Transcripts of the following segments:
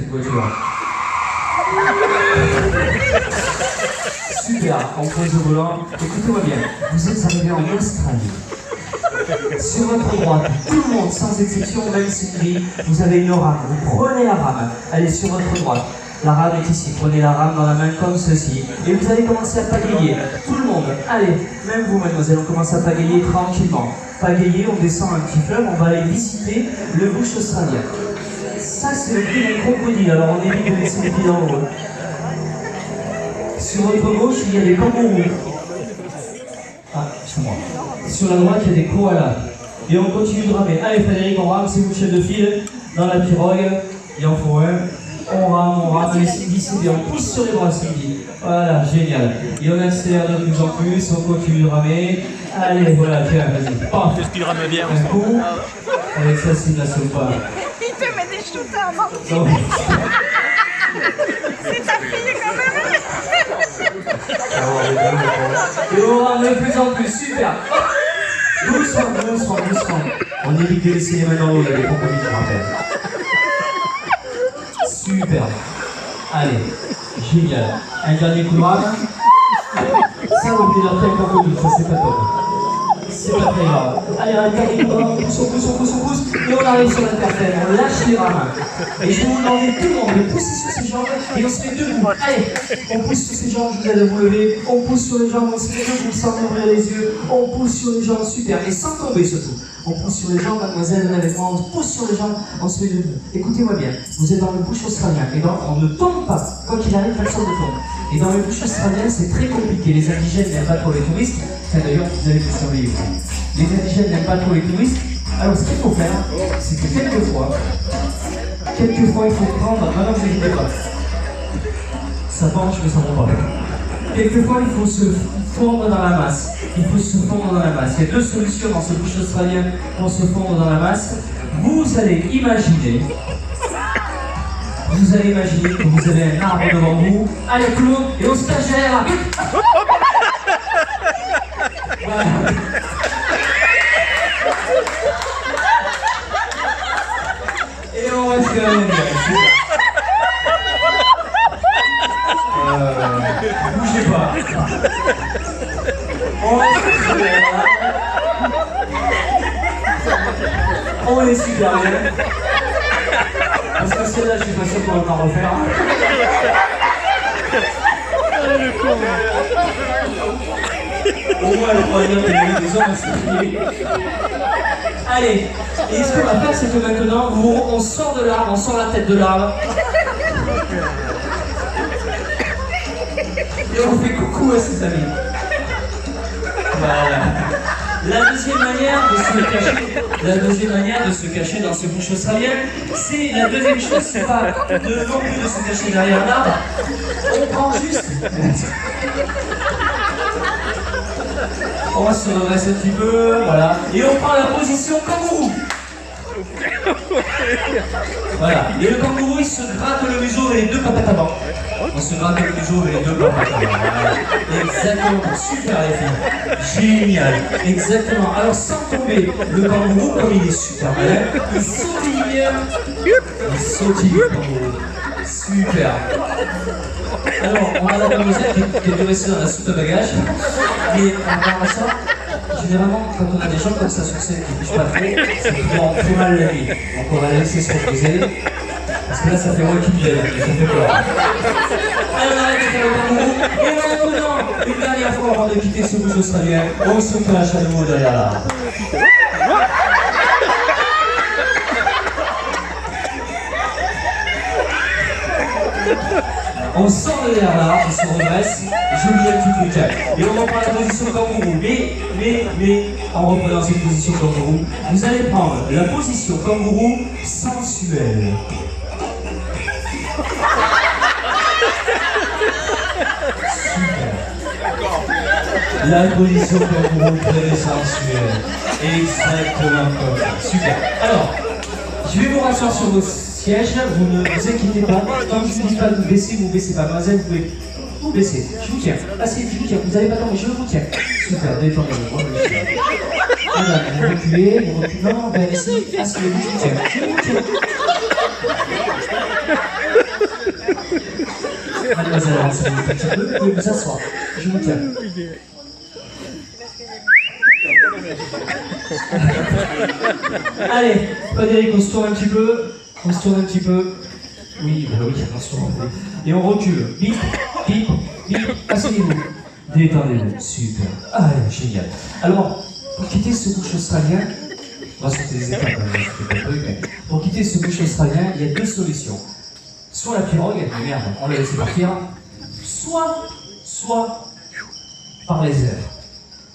cette voiture. Super, on pose au volant. Écoutez-moi bien, vous êtes arrivé en Australie. Sur votre droite, tout le monde, sans exception, même Sylvie, vous avez une rame. Vous prenez la rame. Allez, sur votre droite. La rame est ici. Prenez la rame dans la main comme ceci. Et vous allez commencer à pagayer. Tout le monde. Allez, même vous, mademoiselle, on commence à pagayer tranquillement. Pagayer, on descend un petit fleuve, on va aller visiter le bush australien. Ça, c'est le prix d'un crocodile. Alors, on évite de laisser les pieds dans l'eau. Sur votre gauche, il y a des kangourous. Ah, c'est moi. Sur la droite, il y a des koalas. Et on continue de ramer. Allez, Frédéric, on rame, c'est vous le chef de file. Dans la pirogue, il en faut un. On rame. Allez, Cindy, c'est bien. On pousse sur les bras, Cindy. Voilà, génial. Et on accélère de plus en plus. On continue de ramer. Allez, voilà, tiens, vas-y. Qu'est-ce qu'il rame bien? Un coup. Avec ça, c'est de la sopa. Il te met des shooters avant. C'est ta fille quand même. Et on rame de plus en plus, super. Doucement. On évite de laisser les mains dans l'eau, il y a des crocodiles, je rappelle. Super. Allez, génial. Un dernier coup de rame. Ça, on oublie leur tête crocodile, ça c'est pas top. C'est pas très grave. Allez, un dernier coup de rame, on pousse. Et on arrive sur l'interphone, on lâche les rames. Et je vais vous demander tout le monde de pousser sur ses jambes et on se met debout. Allez, on pousse sur ses jambes, je vous aide à vous lever. On pousse sur les jambes, on se met debout sans ouvrir les yeux. On pousse sur les jambes, super. Et sans tomber surtout. On pousse sur les jambes, mademoiselle, venez avec moi, on pousse sur les jambes, on se met debout. Écoutez-moi bien, vous êtes dans le bush australien et on ne tombe pas. Quoi qu'il arrive, personne ne tombe. Et dans le bush australien, c'est très compliqué. Les indigènes n'aiment pas trop les touristes. Enfin, d'ailleurs, vous allez vous surveiller. Les indigènes n'aiment pas trop les touristes. Alors, ce qu'il faut faire, c'est que quelquefois, il faut prendre... Non, vous n'hésitez pas. Ça penche, mais ça ne va pas. Quelquefois, il faut se fondre dans la masse. Il y a deux solutions dans ce bush australien pour se fondre dans la masse. Vous allez imaginer que vous avez un arbre devant vous. Allez, Claude, et au stagiaire. Voilà. Et on reste quand même bien. Bougez pas. On reste bien. On est super bien. Parce que celle-là, je suis pas sûr qu'on va pas refaire. Le con. Au moins, le troisième, les hommes, c'est fini. Allez, et ce qu'on va faire, c'est que maintenant, on sort de l'arbre, on sort la tête de l'arbre. Et on fait coucou à ses amis. Voilà. La deuxième manière de se cacher dans ce bush australien, c'est la deuxième chose, c'est pas non plus de se cacher derrière l'arbre. On prend juste. On va se redresser un petit peu, voilà. Et on prend la position kangourou. Voilà. Et le kangourou, il se gratte le museau et les deux pattes avant. On se gratte le museau et les deux pattes avant. Voilà. Exactement. Super les filles. Génial. Exactement. Alors sans tomber, le kangourou, comme il est super malin, il sautille. Le kangourou. Super. Alors, on a la mademoiselle qui est restée dans la soute à bagages. Et en parlant de ça, généralement, quand on a des gens comme ça sur scène qui ne bougent pas trop, c'est qu'ils ont très mal la vie. Donc on va la laisser se reposer. Parce que là, ça fait moi qui me gêne, ça fait peur. Alors, on arrête de faire le kangourou. Et maintenant, une dernière fois avant de quitter ce bush australien, on se cache à nouveau derrière l'arbre. On sort de derrière l'arbre, on se redresse, je vous un petit peu calme. Et on reprend la position kangourou. Mais, en reprenant cette position kangourou, vous allez prendre la position kangourou sensuelle. Super. La position kangourou très sensuelle. Exactement comme ça. Super. Alors, je vais vous rasseoir sur vos sièges, vous ne vous inquiétez pas. Quand je vous dis pas de vous baisser pas. Mademoiselle, vous pouvez vous baisser. Je vous tiens. Asseyez, je vous tiens. Vous n'allez pas tomber, je vous tiens. Super, détendez-vous. Voilà, vous reculez, vous reculez. Non, ben ici, asseyez-vous, je vous tiens. Je vous tiens. Mademoiselle, avancez un petit peu, vous pouvez vous asseoir. Je vous tiens. Allez, Frédéric, on se tourne un petit peu. On se tourne un petit peu. Oui, bah oui, attention. Et on recule. Bip, bip, bip. Asseyez-vous. Détendez-vous. Super. Ah, génial. Alors, pour quitter ce bouche australien, on va sauter des étapes, mais pour quitter ce bouche australien, il y a deux solutions. Soit la pirogue, mais merde, on l'a laissé partir, soit par les airs.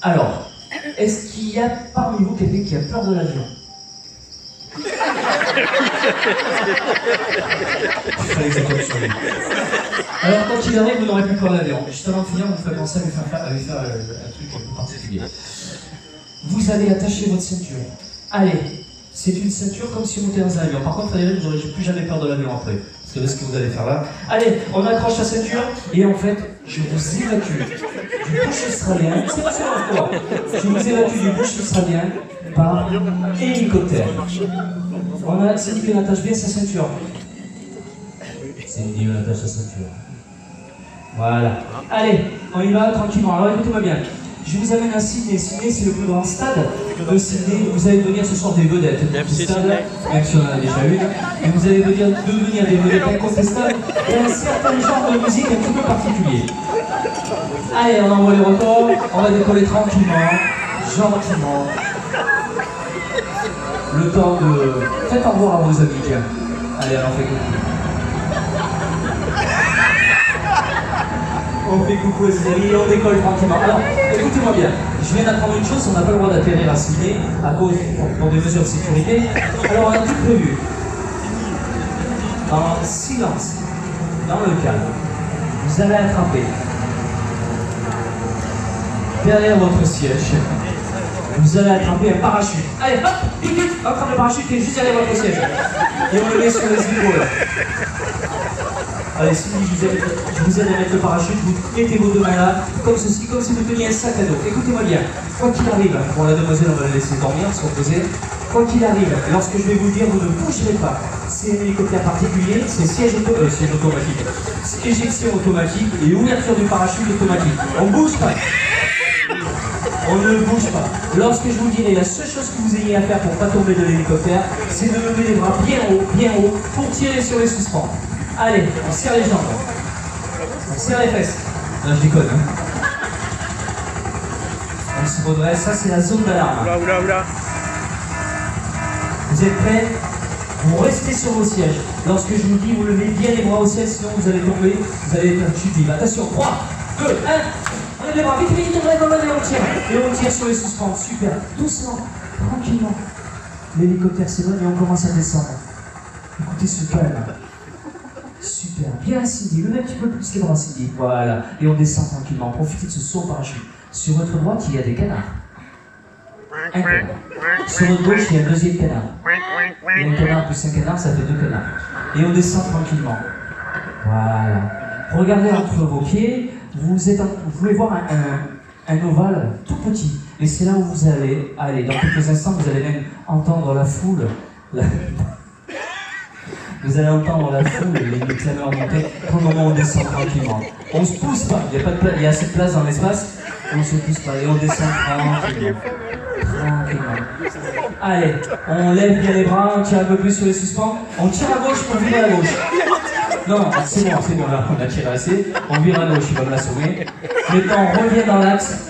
Alors, est-ce qu'il y a parmi vous quelqu'un qui a peur de l'avion? Alors, quand il arrive, vous n'aurez plus peur de l'avion. Juste avant de finir, on vous fait penser à lui faire un truc un peu particulier. Vous allez attacher votre ceinture. Allez, c'est une ceinture comme si vous étiez dans un avion. Par contre, Frédéric, vous n'aurez plus jamais peur de l'avion après. Vous savez ce que vous allez faire là. Allez, on accroche la ceinture et en fait, je vous évacue du bush australien. C'est pas quoi. Je vous évacue du bush australien par hélicoptère. On a Cindy qui attache bien sa ceinture. Cindy, on attache sa ceinture. Voilà. Allez, on y va tranquillement. Alors écoutez-moi bien. Je vous amène à Sydney. Sydney, c'est le plus grand stade de Sydney. Vous allez devenir ce soir des vedettes. Même si on en a déjà une. Et vous allez devenir des vedettes incontestables et un certain genre de musique un petit peu particulier. Allez, on envoie les records. On va décoller tranquillement, gentiment. Le temps de... Faites au revoir à vos amis, tiens. Allez, on en fait coucou. On fait coucou aux amis, on décolle tranquillement. Alors, écoutez-moi bien, je viens d'apprendre une chose, on n'a pas le droit d'atterrir à Sydney à cause pour des mesures de sécurité. Alors, on a tout prévu. En silence, dans le calme, vous allez attraper derrière votre siège. Vous allez attraper un parachute. Allez, hop, vite, vite, attrape le parachute qui est juste derrière votre siège. Et on le met sur les épaules. Allez, Cindy, je vous aide à mettre le parachute, vous mettez vos deux mains là, comme ceci, comme si vous teniez un sac à dos. Écoutez-moi bien, quoi qu'il arrive, bon la demoiselle on va la laisser dormir, se reposer, quoi qu'il arrive, lorsque je vais vous le dire, vous ne bougerez pas. C'est un hélicoptère particulier, c'est siège automatique, c'est éjection automatique et ouverture du parachute automatique. On ne bouge pas. On ne bouge pas. Lorsque je vous dirai, la seule chose que vous ayez à faire pour ne pas tomber de l'hélicoptère, c'est de lever les bras bien haut, pour tirer sur les suspens. Allez, on serre les jambes. On serre les fesses. Non, je déconne. Hein. On se redresse. Ça, c'est la zone d'alarme. Oula. Vous êtes prêts? Vous restez sur vos sièges. Lorsque je vous dis, vous levez bien les bras au ciel, sinon vous allez tomber. Vous allez être chuté. Attention, 3, 2, 1. On lève les bras. Vite, on lève et on tire. Et on tire sur les suspens. Super. Doucement, tranquillement. L'hélicoptère s'éloigne et on commence à descendre. Écoutez ce calme. Super, bien Cindy, levez un petit peu plus les bras Cindy, voilà, et on descend tranquillement, profitez de ce saut en parachute. Sur votre droite, il y a des canards. Un canard. Sur votre gauche, il y a un deuxième canard. Et un canard plus un canard, ça fait deux canards. Et on descend tranquillement. Voilà. Regardez entre vos pieds, vous pouvez voir un ovale tout petit. Et c'est là où vous allez aller. Dans quelques instants, vous allez même entendre la foule. Vous allez entendre la foule, les clameurs monter, au moment où on descend tranquillement. On se pousse pas, il y a assez de place dans l'espace, on se pousse pas et on descend tranquillement. Allez, on lève bien les bras, on tire un peu plus sur les suspens, on tire à gauche pour virer à gauche. Non, c'est bon, là, on a tiré assez, on vire à gauche, il va me l'assommer. Maintenant, on revient dans l'axe,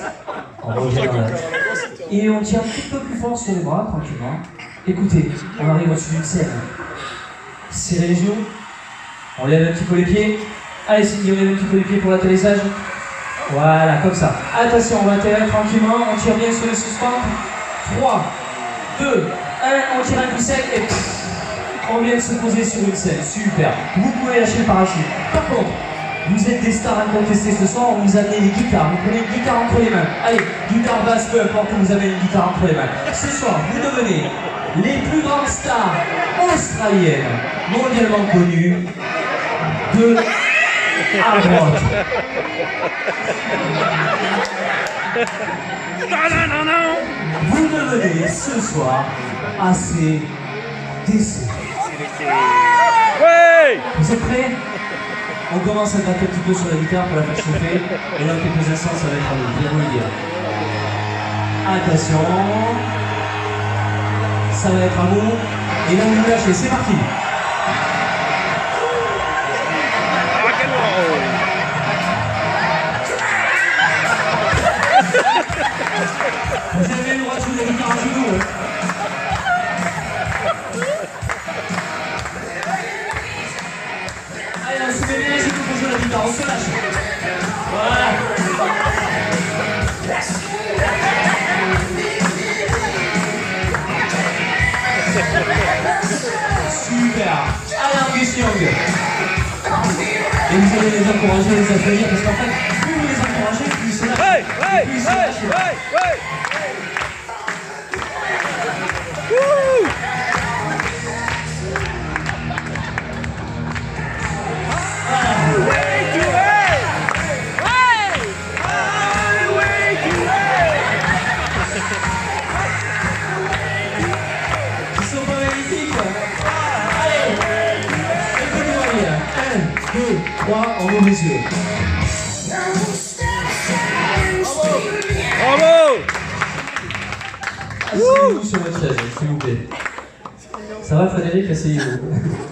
et on tire un petit peu plus fort sur les bras, tranquillement. Écoutez, on arrive au-dessus d'une scène. Serrez les genoux, on lève un petit peu les pieds. Allez Cindy, on lève un petit peu les pieds pour l'atterrissage. Voilà, comme ça. Attention, on va atterrir tranquillement, on tire bien sur les suspens. 3, 2, 1, on tire un coup sec et on vient de se poser sur une scène. Super. Vous pouvez lâcher le parachute. Par contre, vous êtes des stars incontestées ce soir, on vous a amené les guitares. Vous prenez une guitare entre les mains. Allez, guitare basse, peu importe, on vous amène une guitare entre les mains. Ce soir, vous devenez les plus grandes stars australiennes, mondialement connues, de hard rock. Vous devenez ce soir AC/DC. Ouais. Vous êtes prêts? On commence à gratter un petit peu sur la guitare pour la faire chauffer. Et dans quelques instants, ça va être à nous. Bien vous le dire. Attention. Ça va être à vous. Et là, vous lâchez. C'est parti. Vous avez le droit de jouer la guitare à genoux. Allez, on se met bien les épaules pour jouer la guitare, on se lâche. Voilà. Super. Allez, Angus Young. Et vous allez les encourager, les applaudir, parce qu'en fait, plus vous les encouragez, plus ils se lâchent. Plus ils se lâchent. Ils sont pas magnifiques. Allez, écoutez-moi bien. 1, 2, 3, on ouvre les yeux. Bravo! Asseyez-vous sur votre chaise, s'il vous plaît. Ça va, Frédéric? Asseyez-vous.